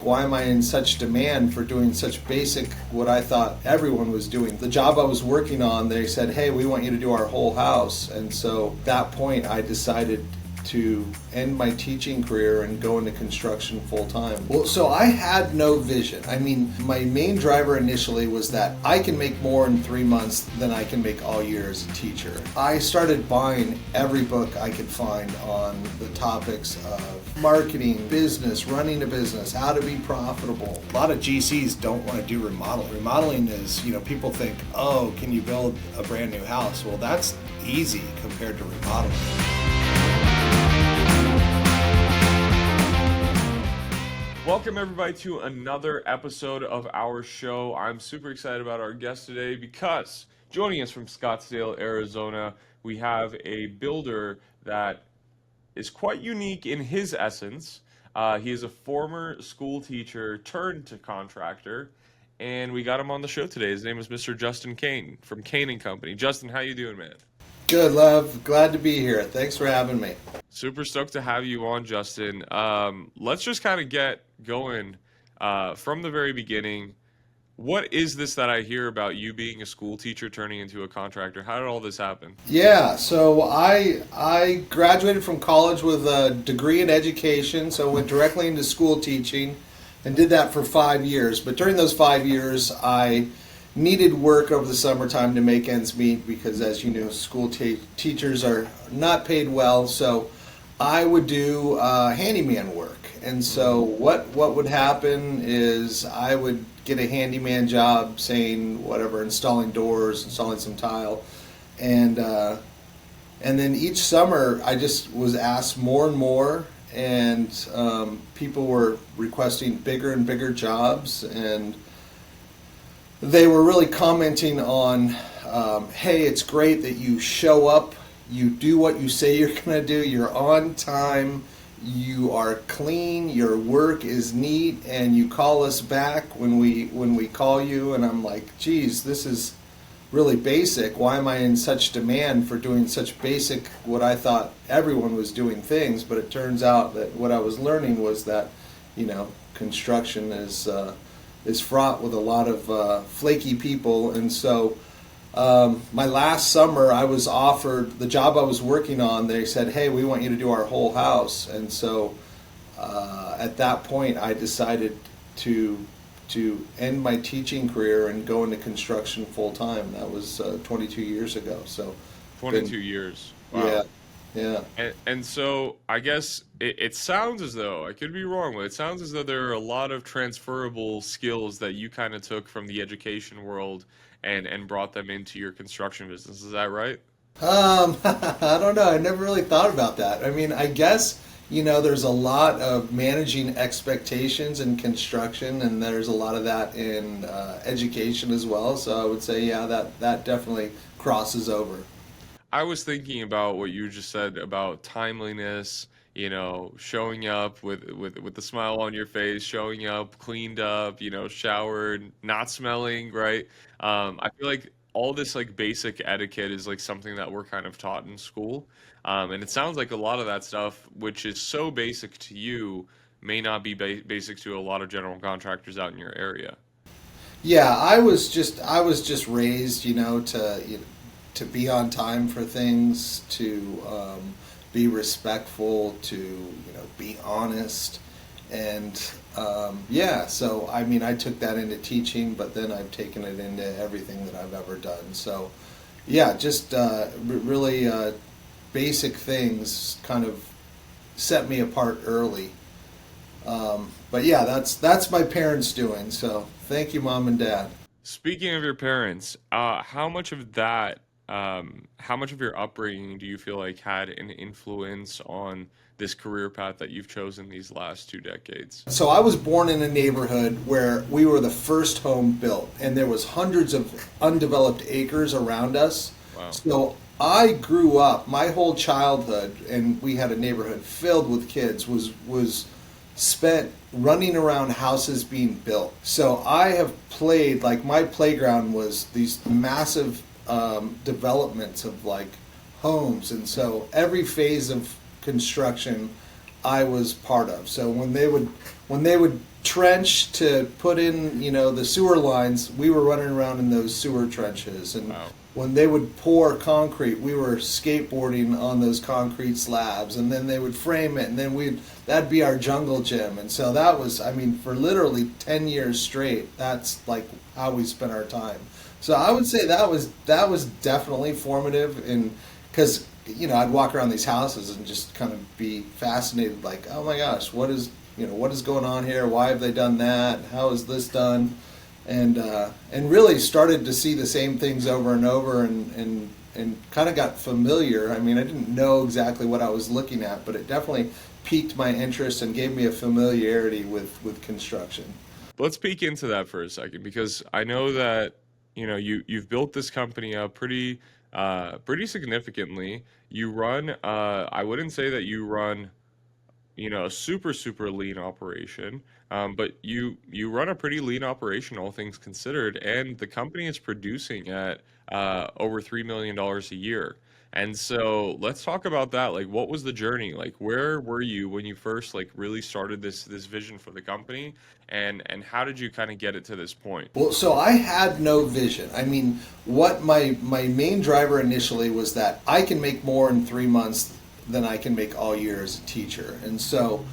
why am I in such demand for doing such basic, what I thought everyone was doing? The job I was working on, they said, hey, we want you to do our whole house. And so at that point, I decided to end my teaching career and go into construction full time. Well, so I had no vision. I mean, my main driver initially was that I can make more in 3 months than I can make all year as a teacher. I started buying every book I could find on the topics of marketing, business, running a business, how to be profitable. A lot of GCs don't want to do remodeling. Remodeling is, people think, oh, can you build a brand new house? Well, that's easy compared to remodeling. Welcome everybody to another episode of our show. I'm super excited about our guest today because joining us from Scottsdale, Arizona, we have a builder that is quite unique in his essence. He is a former school teacher turned to contractor, and we got him on the show today. His name is Mr. Justin Caine from Caine and Company. Justin, how you doing, man? Good, love. Glad to be here. Thanks for having me. Super stoked to have you on, Justin. Let's just kind of get going from the very beginning. What is this that I hear about you being a school teacher turning into a contractor? How did all this happen? Yeah, so I graduated from college with a degree in education, so went directly into school teaching and did that for 5 years. But during those 5 years, I needed work over the summertime to make ends meet because, as you know, school teachers are not paid well. So I would do handyman work. And so what would happen is I would get a handyman job saying whatever, installing doors, installing some tile. And then each summer I just was asked more and more, and people were requesting bigger and bigger jobs, and they were really commenting on, hey, it's great that you show up, you do what you say you're going to do, you're on time, you are clean, your work is neat, and you call us back when we call you. And I'm like, geez, this is really basic. Why am I in such demand for doing such basic, what I thought everyone was doing things? But it turns out that what I was learning was that, construction is fraught with a lot of flaky people. And so my last summer I was offered the job I was working on. They said, hey, we want you to do our whole house. And so at that point I decided to end my teaching career and go into construction full time. That was 22 years ago. So 22 years. Wow. Yeah. And so I guess it sounds as though, I could be wrong, but it sounds as though there are a lot of transferable skills that you kind of took from the education world and brought them into your construction business. Is that right? I don't know. I never really thought about that. I mean, I guess, there's a lot of managing expectations in construction, and there's a lot of that in education as well. So I would say, yeah, that definitely crosses over. I was thinking about what you just said about timeliness, showing up with the smile on your face, showing up cleaned up, showered, not smelling, right? I feel like all this like basic etiquette is like something that we're kind of taught in school. And it sounds like a lot of that stuff, which is so basic to you, may not be basic to a lot of general contractors out in your area. Yeah, I was just raised, to be on time for things, to be respectful, to be honest, and so I mean, I took that into teaching, but then I've taken it into everything that I've ever done. So yeah, just really basic things kind of set me apart early. But yeah, that's my parents doing. So thank you, Mom and Dad. Speaking of your parents, how much of your upbringing do you feel like had an influence on this career path that you've chosen these last 2 decades? So I was born in a neighborhood where we were the first home built, and there was hundreds of undeveloped acres around us. Wow. So I grew up, my whole childhood, and we had a neighborhood filled with kids, was spent running around houses being built. So I have played, like my playground was these massive developments of like homes, and so every phase of construction I was part of. So when they would trench to put in, the sewer lines, we were running around in those sewer trenches. And Wow. when they would pour concrete, we were skateboarding on those concrete slabs. And then they would frame it, and then that'd be our jungle gym. And so that was, I mean, for literally 10 years straight, that's like how we spent our time. So I would say that was definitely formative, and because I'd walk around these houses and just kind of be fascinated, like, oh my gosh, what is going on here? Why have they done that? How is this done? And really started to see the same things over and over, and kind of got familiar. I mean, I didn't know exactly what I was looking at, but it definitely piqued my interest and gave me a familiarity with construction. Let's peek into that for a second because I know that you've built this company up pretty significantly. You run I wouldn't say that you run a super lean operation, but you run a pretty lean operation, all things considered, and the company is producing at over $3 million a year. And so let's talk about that. Like, what was the journey? Like, where were you when you first like really started this vision for the company, and how did you kind of get it to this point? Well, so I had no vision. I mean, what my main driver initially was that I can make more in 3 months than I can make all year as a teacher. And so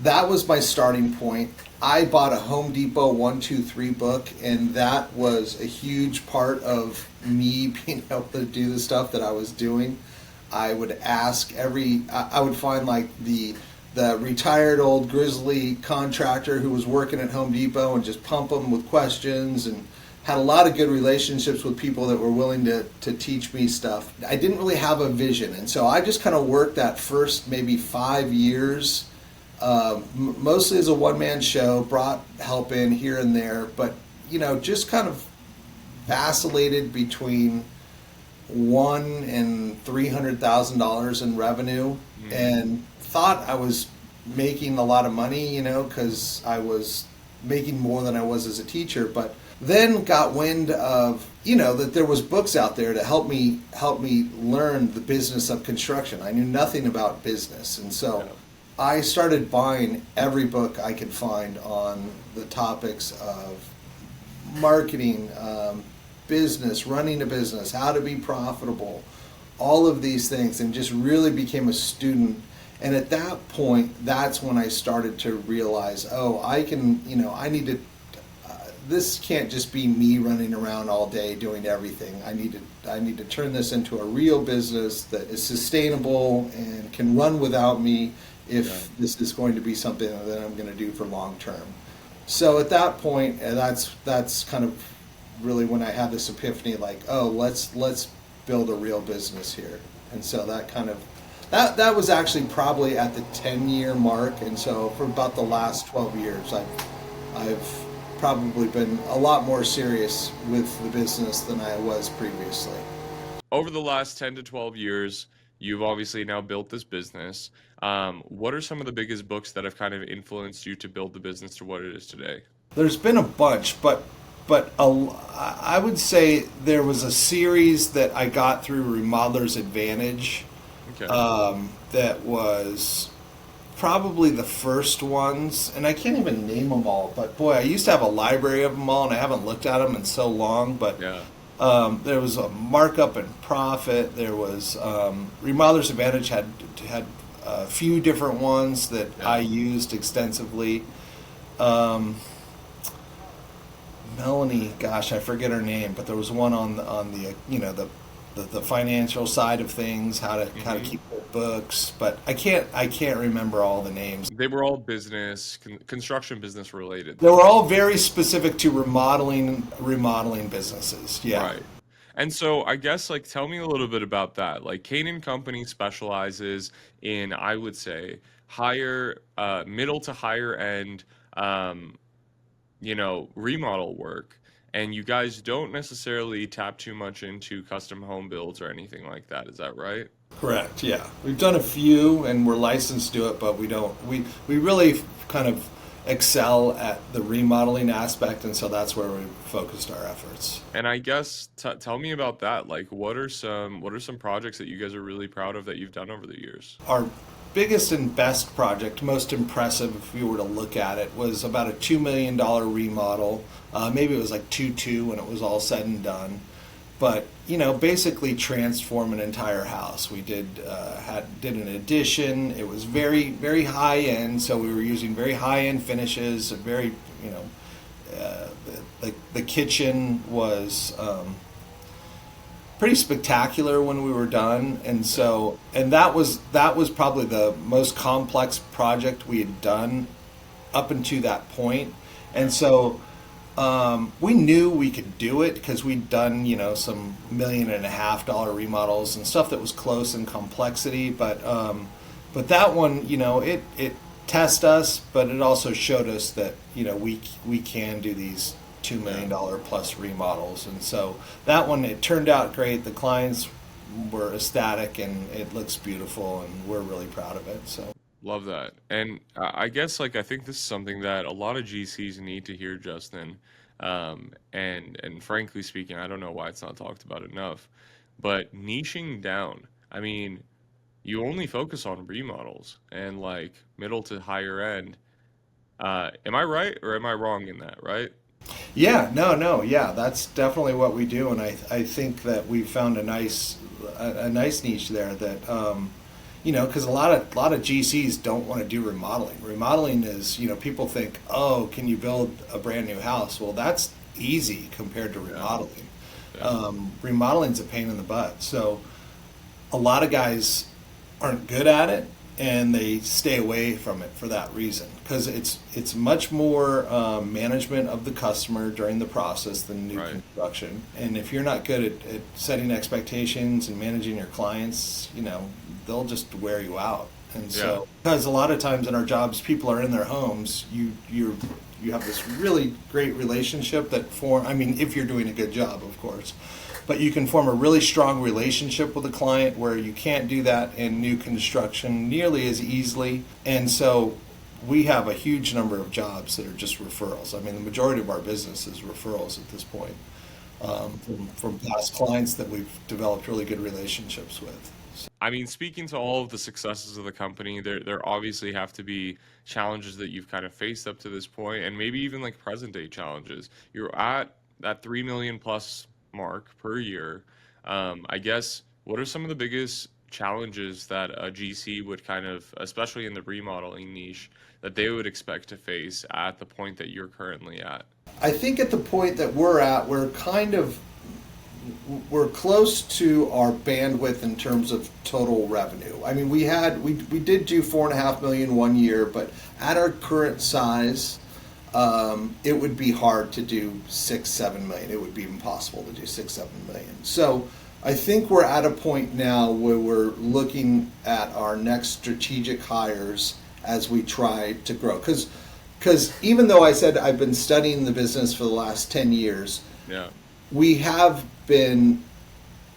that was my starting point. I bought a Home Depot 1, 2, 3 book, and that was a huge part of me being able to do the stuff that I was doing. I would ask I would find like the retired old grizzly contractor who was working at Home Depot and just pump them with questions, and had a lot of good relationships with people that were willing to teach me stuff. I didn't really have a vision, and so I just kind of worked that first maybe 5 years, mostly as a one-man show, brought help in here and there, but just kind of vacillated between $1 and $300,000 in revenue, and thought I was making a lot of money, because I was making more than I was as a teacher, but then got wind of that there was books out there to help me learn the business of construction. I knew nothing about business, and so I started buying every book I could find on the topics of marketing, business, running a business, how to be profitable, all of these things, and just really became a student. And at that point, that's when I started to realize, oh, I can, I need to, this can't just be me running around all day doing everything. I need to turn this into a real business that is sustainable and can run without me if this is going to be something that I'm going to do for long term. So at that point, and that's kind of really when I had this epiphany, like, oh, let's build a real business here. And so that was actually probably at the 10-year mark, and so for about the last 12 years, I've probably been a lot more serious with the business than I was previously. Over the last 10 to 12 years, you've obviously now built this business. What are some of the biggest books that have kind of influenced you to build the business to what it is today? There's been a bunch, but I would say there was a series that I got through Remodeler's Advantage, Okay. that was probably the first ones, and I can't even name them all, but boy, I used to have a library of them all, and I haven't looked at them in so long, but Yeah. there was a Markup and Profit. There was Remodeler's Advantage had a few different ones that Yeah. I used extensively. Melanie, gosh, I forget her name, but there was one on the the financial side of things, how to keep their books, but I can't remember all the names. They were all construction business related, They were though. all very specific to remodeling businesses. Yeah. Right. And so I guess like tell me a little bit about that. Like Caine and Company specializes in, I would say, higher, middle to higher end, um, remodel work. And you guys don't necessarily tap too much into custom home builds or anything like that. Is that right? Correct. Yeah. We've done a few and we're licensed to do it, but we really kind of excel at the remodeling aspect, and so that's where we focused our efforts. And I guess tell me about that. Like, what are some projects that you guys are really proud of that you've done over the years? Our biggest and best project, most impressive if you were to look at it, was about a $2 million remodel. Maybe it was like 2.2 when it was all said and done. But basically transform an entire house. We did an addition. It was very very high end, so we were using very high end finishes. Very the kitchen was pretty spectacular when we were done, and that was probably the most complex project we had done up until that point. And so we knew we could do it because we'd done some $1.5 million remodels and stuff that was close in complexity, but that one, it tested us, but it also showed us that we can do these $2 million plus remodels. And so that one, it turned out great. The clients were ecstatic, and it looks beautiful, and we're really proud of it. So Love that. And I guess like I think this is something that a lot of GCs need to hear, Justin. And frankly speaking, I don't know why it's not talked about enough. But niching down. I mean, you only focus on remodels and like middle to higher end. Am I right or am I wrong in that, right? yeah, no, yeah, that's definitely what we do, and I think that we found a nice niche there that because a lot of GCs don't want to do remodeling. Remodeling is, people think, oh, can you build a brand new house? Well, that's easy compared to Yeah. remodeling. Yeah. Remodeling's a pain in the butt. So a lot of guys aren't good at it, and they stay away from it for that reason, because it's much more management of the customer during the process than new Right. construction. And if you're not good at setting expectations and managing your clients, they'll just wear you out. And Yeah. so, because a lot of times in our jobs, people are in their homes, you have this really great relationship that form. I mean, if you're doing a good job, of course, but you can form a really strong relationship with a client where you can't do that in new construction nearly as easily. And so we have a huge number of jobs that are just referrals. I mean, the majority of our business is referrals at this point, from past clients that we've developed really good relationships with. I mean, speaking to all of the successes of the company, there obviously have to be challenges that you've kind of faced up to this point, and maybe even like present day challenges. You're at that 3 million plus mark per year. I guess what are some of the biggest challenges that a GC would kind of, especially in the remodeling niche, that they would expect to face at the point that you're currently at? I think at the point that we're at, we're close to our bandwidth in terms of total revenue. I mean, we did do 4.5 million one year, but at our current size, it would be hard to do 6-7 million. It would be impossible to do 6-7 million. So I think we're at a point now where we're looking at our next strategic hires as we try to grow. Because even though I said I've been studying the business for the last 10 years, Yeah. we have been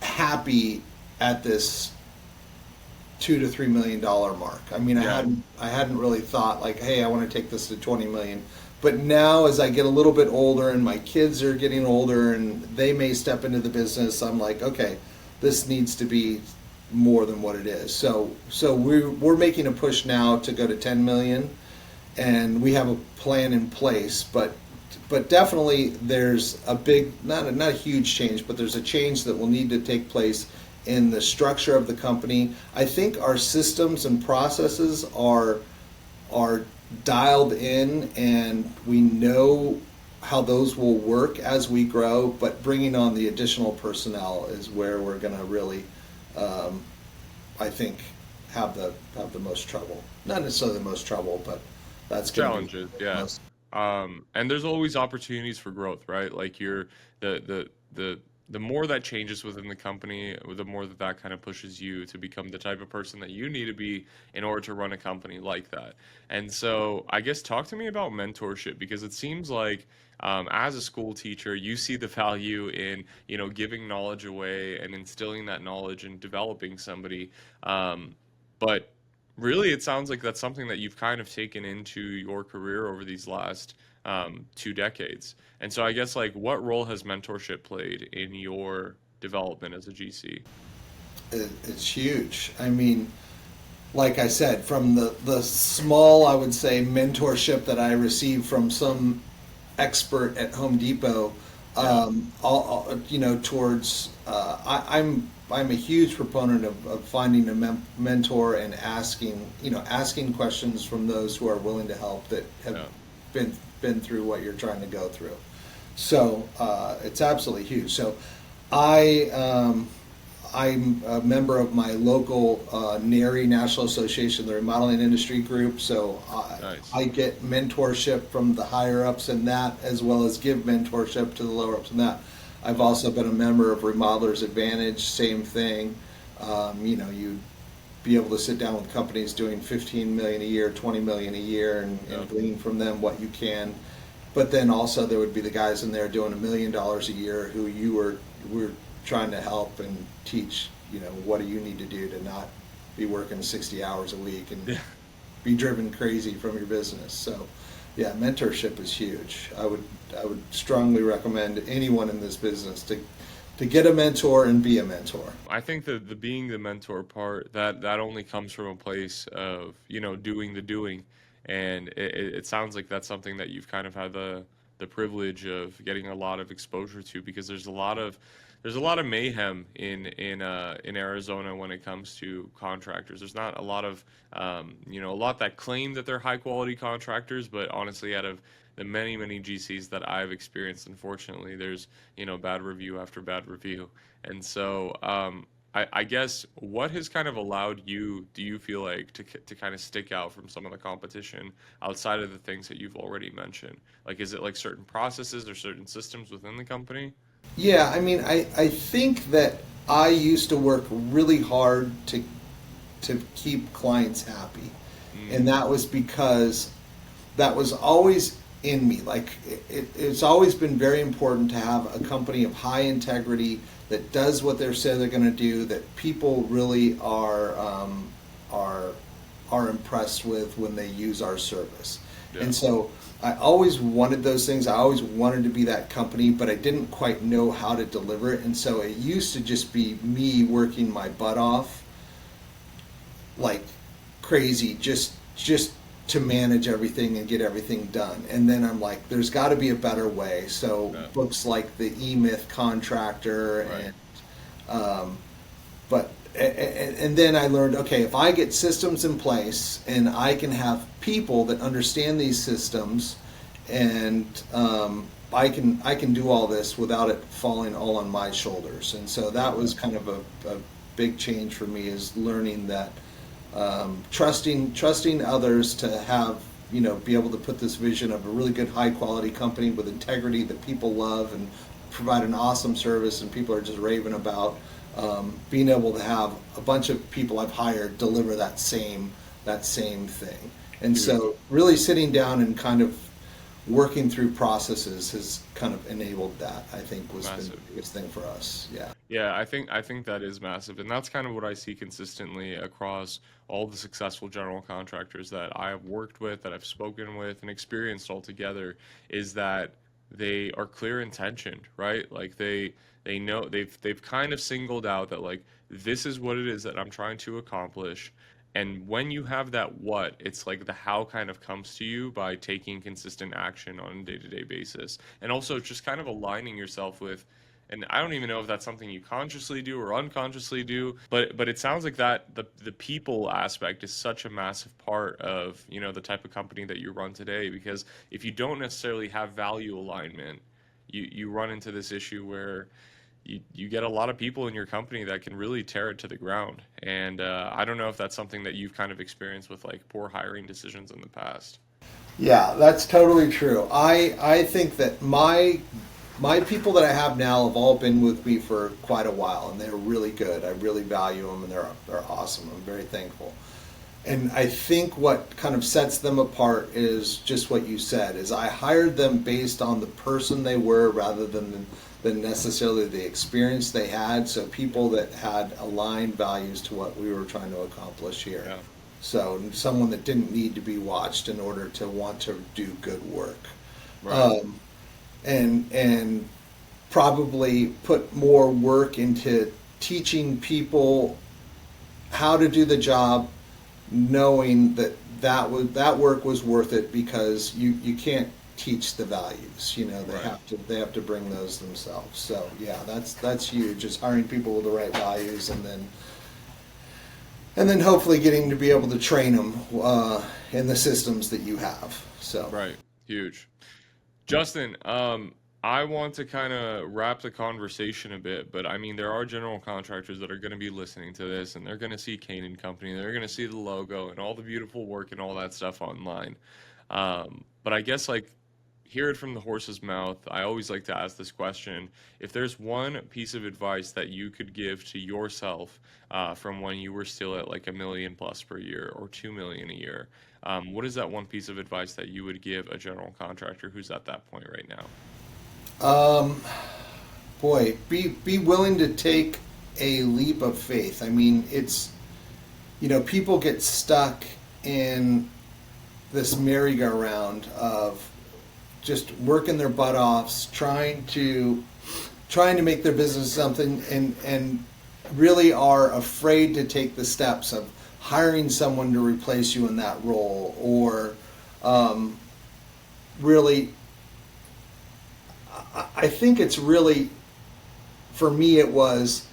happy at this $2 to $3 million mark. I mean, Yeah. I hadn't really thought like, hey, I want to take this to 20 million. But now, as I get a little bit older and my kids are getting older and they may step into the business, I'm like, okay, this needs to be more than what it is. So we're making a push now to go to 10 million, and we have a plan in place. But definitely there's a big, not a huge change, but there's a change that will need to take place in the structure of the company. I think our systems and processes are dialed in, and we know how those will work as we grow. But bringing on the additional personnel is where we're going to really, I think, have the most trouble. Not necessarily the most trouble, but that's going to be Challenges, the yeah. most. And there's always opportunities for growth, right? Like you're the more that changes within the company, the more that that kind of pushes you to become the type of person that you need to be in order to run a company like that. And so, I guess talk to me about mentorship, because it seems like as a school teacher, you see the value in giving knowledge away and instilling that knowledge and developing somebody. But really, it sounds like that's something that you've kind of taken into your career over these last 2 decades. And so I guess like what role has mentorship played in your development as a GC? It's huge. I mean, like I said, from the small, I would say, mentorship that I received from some expert at Home Depot, Yeah. towards I'm a huge proponent of finding a mentor and asking questions from those who are willing to help, that have Yeah. been through what you're trying to go through. So it's absolutely huge. So I I'm a member of my local NARI, National Association of the Remodeling Industry Group. So Nice. I get mentorship from the higher ups in that, as well as give mentorship to the lower ups in that. I've also been a member of Remodelers Advantage, same thing. You'd be able to sit down with companies doing 15 million a year, 20 million a year, and glean from them what you can. But then also there would be the guys in there doing $1 million a year who were trying to help and teach, what do you need to do to not be working 60 hours a week and Yeah. be driven crazy from your business. So yeah, mentorship is huge. I would strongly recommend anyone in this business to get a mentor and be a mentor. I think that the being the mentor part, that only comes from a place of, doing the doing. And it sounds like that's something that you've kind of had the privilege of getting a lot of exposure to, because there's a lot of mayhem in Arizona when it comes to contractors. There's not a lot of a lot that claim that they're high quality contractors, but honestly, out of the many many GCs that I've experienced, unfortunately, there's bad review after bad review. And so I guess what has kind of allowed you, do you feel like, to kind of stick out from some of the competition outside of the things that you've already mentioned? Like, is it like certain processes or certain systems within the company? Yeah, I mean, I think that I used to work really hard to keep clients happy, Mm, and that was because that was always in me. Like it's always been very important to have a company of high integrity that does what they say they're going to do. That people really are are impressed with when they use our service. yeah. And so I always wanted those things. I always wanted to be that company, but I didn't quite know how to deliver it. And so it used to just be me working my butt off like crazy, just to manage everything and get everything done. And then I'm like, there's got to be a better way. So Yeah. books like the E-Myth Contractor Right. and but and then I learned, okay, if I get systems in place and I can have people that understand these systems, and I can do all this without it falling all on my shoulders. And so that was kind of a big change for me, is learning that trusting others to have, be able to put this vision of a really good high quality company with integrity that people love and provide an awesome service and people are just raving about, being able to have a bunch of people I've hired deliver that same thing. And Huge. so really sitting down and kind of working through processes has kind of enabled that, I think, was been Massive. the biggest thing for us. Yeah. Yeah, I think that is massive, and that's kind of what I see consistently across all the successful general contractors that I have worked with, that I've spoken with, and experienced altogether, is that they are clear intentioned, right? Like they know they've kind of singled out that, like, this is what it is that I'm trying to accomplish. And when you have that what, it's like the how kind of comes to you by taking consistent action on a day-to-day basis. And also just kind of aligning yourself with, and I don't even know if that's something you consciously do or unconsciously do, but it sounds like that the people aspect is such a massive part of, the type of company that you run today. Because if you don't necessarily have value alignment, you run into this issue where you get a lot of people in your company that can really tear it to the ground. And I don't know if that's something that you've kind of experienced with, like, poor hiring decisions in the past. Yeah, that's totally true. I think that my people that I have now have all been with me for quite a while, and they're really good. I really value them, and they're awesome. I'm very thankful. And I think what kind of sets them apart is just what you said. Is I hired them based on the person they were, rather than necessarily the experience they had. So people that had aligned values to what we were trying to accomplish here. Yeah. So someone that didn't need to be watched in order to want to do good work. Right. And probably put more work into teaching people how to do the job, knowing that that work was worth it, because you can't teach the values. They Right. have to bring those themselves. So yeah, that's huge. Is hiring people with the right values, and then hopefully getting to be able to train them in the systems that you have. So Right. Huge. Justin, I want to kind of wrap the conversation a bit, but I mean, there are general contractors that are going to be listening to this, and they're going to see Caine and Company, they're going to see the logo and all the beautiful work and all that stuff online. But I guess like hear it from the horse's mouth. I always like to ask this question: if there's one piece of advice that you could give to yourself from when you were still at like 1 million plus per year or 2 million a year, what is that one piece of advice that you would give a general contractor who's at that point right now? um, boy, be willing to take a leap of faith. I mean, it's people get stuck in this merry-go-round of just working their butt offs, trying to make their business something, and really are afraid to take the steps of hiring someone to replace you in that role, or really. I think it's really, for me, it was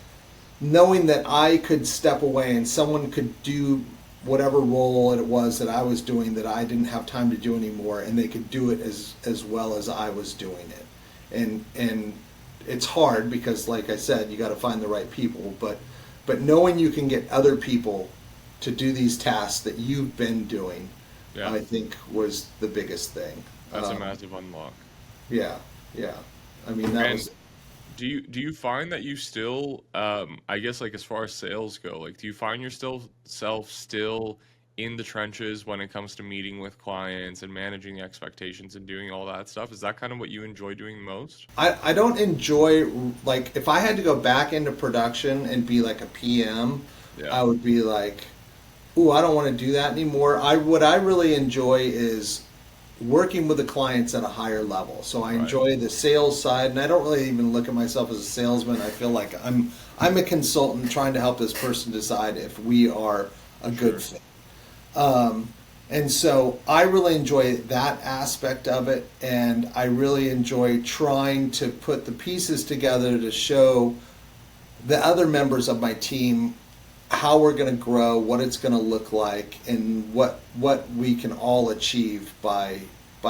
knowing that I could step away and someone could do whatever role it was that I was doing that I didn't have time to do anymore, and they could do it as well as I was doing it. And it's hard because, like I said, you got to find the right people. But knowing you can get other people to do these tasks that you've been doing, Yeah, I think was the biggest thing. that's a massive unlock. Yeah, yeah. I mean, that And was. do you find that you still, I guess like as far as sales go, like do you find your still in the trenches when it comes to meeting with clients and managing expectations and doing all that stuff? Is that kind of what you enjoy doing most? I don't enjoy, like, if I had to go back into production and be like a PM, Yeah, I would be like, ooh, I don't want to do that anymore. What I really enjoy is working with the clients at a higher level. So I right. enjoy the sales side, and I don't really even look at myself as a salesman. I feel like I'm a consultant trying to help this person decide if we are a good Sure. fit. Um, and so I really enjoy that aspect of it, and I really enjoy trying to put the pieces together to show the other members of my team how we're going to grow, what it's going to look like, and what we can all achieve by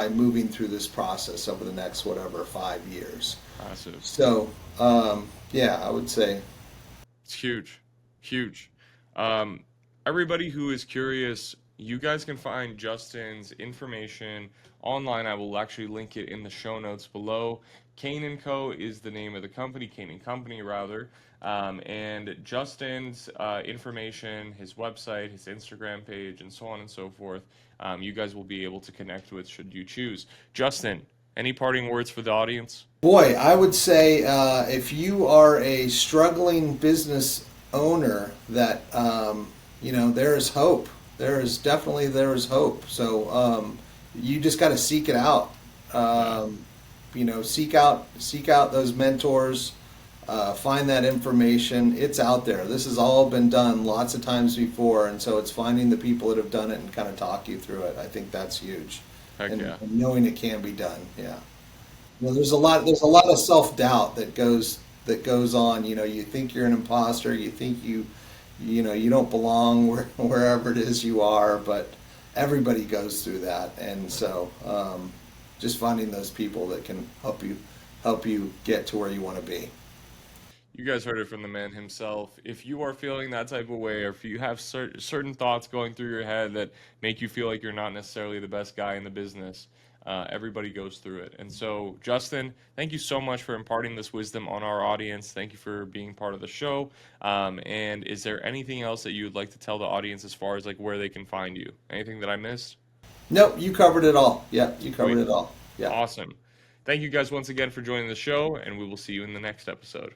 moving through this process over the next whatever 5 years. Massive. So yeah, I would say. It's huge, huge. Um, Everybody who is curious, you guys can find Justin's information online. I will actually link it in the show notes below. Caine and Co. is the name of the company, Caine and Company rather. And Justin's information, his website, his Instagram page, and so on and so forth, you guys will be able to connect with should you choose. Justin, any parting words for the audience? Boy, I would say if you are a struggling business owner, that there is hope. There is hope. So you just got to seek it out. Yeah. Seek out those mentors. Find that information. It's out there. This has all been done lots of times before, and so it's finding the people that have done it and kind of talk you through it. I think that's huge, Heck and, yeah. and knowing it can be done. Yeah. There's a lot of self-doubt that goes on. You think you're an imposter. You think you don't belong wherever it is you are, but everybody goes through that. And so just finding those people that can help you get to where you want to be. You guys heard it from the man himself. If you are feeling that type of way, or if you have certain thoughts going through your head that make you feel like you're not necessarily the best guy in the business, everybody goes through it. And so, Justin, thank you so much for imparting this wisdom on our audience. Thank you for being part of the show. And is there anything else that you would like to tell the audience as far as like where they can find you? Anything that I missed? Nope, you covered it all. Yeah, you covered Sweet. it all. Yeah. Awesome. Thank you guys once again for joining the show, and we will see you in the next episode.